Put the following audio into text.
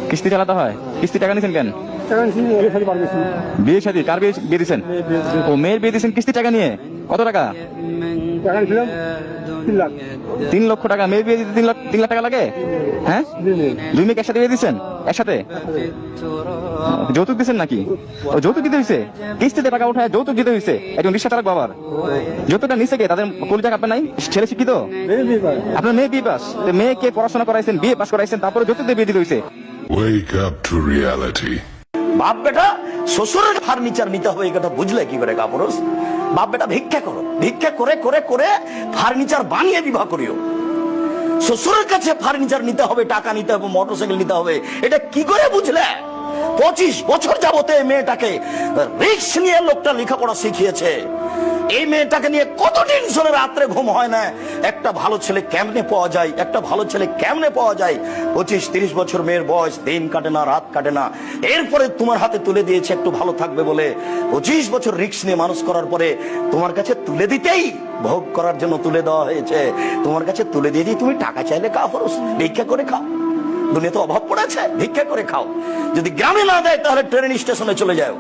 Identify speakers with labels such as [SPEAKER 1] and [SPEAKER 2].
[SPEAKER 1] কিস্তি চালাতে হয়, কিস্তি টাকা নিছেন কেন? বিয়ে শাদী কার বিয়ে দিচ্ছেন? ও মেয়ের বিয়ে দিচ্ছেন কিস্তি টাকা নিয়ে। কত টাকা? 3 লক্ষ টাকা। মেয়ের বিয়ে দিতে 3 লাখ টাকা লাগে? হ্যাঁ, 2 মেয়েকে একসাথে বিয়ে দিচ্ছেন? একসাথে যৌতুক দিচ্ছেন নাকি? ও যৌতুক দিতে হয়েছে, কিস্তিতে টাকা উঠায় যৌতুক দিতে হয়েছে একজন রিক্সা চালক বাবার। যৌতুকটা নিচে কে? তাদের কলিজা কাঁপে নাই? ছেলে শিক্ষিত, আপনার মেয়ে বিয়ে পাস, মেয়েকে পড়াশোনা করাইছেন, বিয়ে পাস করাইছেন, তারপরে যৌতুক দিয়ে বিয়ে দিতে হয়েছে।
[SPEAKER 2] Wake up to reality.
[SPEAKER 3] বাপ বেটা শ্বশুরের ফার্নিচার নিতে হবে এই কথা বুঝলে কি করে কাপুরুষ? বাপ বেটা ভিক্ষা করো, ভিক্ষা করে করে করে ফার্নিচার বানিয়ে বিবাহ করিও। শ্বশুরের কাছে ফার্নিচার নিতে হবে, টাকা নিতে হবে, মোটরসাইকেল নিতে হবে, এটা কি করে বুঝলে? 25 বছর যাবতে মেয়েটাকে রিস্ক নিয়ে লোকটা লেখাপড়া শিখিয়েছে। এই মেয়েটাকে নিয়ে কত টেনশনে রাত্রে ঘুম হয় না। একটা ভালো ছেলে কেমনে পাওয়া যায়, একটা ভালো ছেলে কেমনে পাওয়া যায়। 25-30 বছর মেয়ের বয়স, দিন কাটে না, রাত কাটে না। এরপরে তোমার হাতে তুলে দিয়েছে একটু ভালো থাকবে বলে। 25 বছর রিস্ক নিয়ে মানুষ করার পরে তোমার কাছে তুলে দিতেই, ভোগ করার জন্য তুলে দেওয়া হয়েছে, তোমার কাছে তুলে দিয়ে তুমি টাকা চাইলে খাও, ভিক্ষা করে খাও। দুনিয়া তো অভাব পড়েছে, ভিক্ষা করে খাও। যদি গ্রামে না দেয় তাহলে ট্রেন স্টেশনে চলে যাও।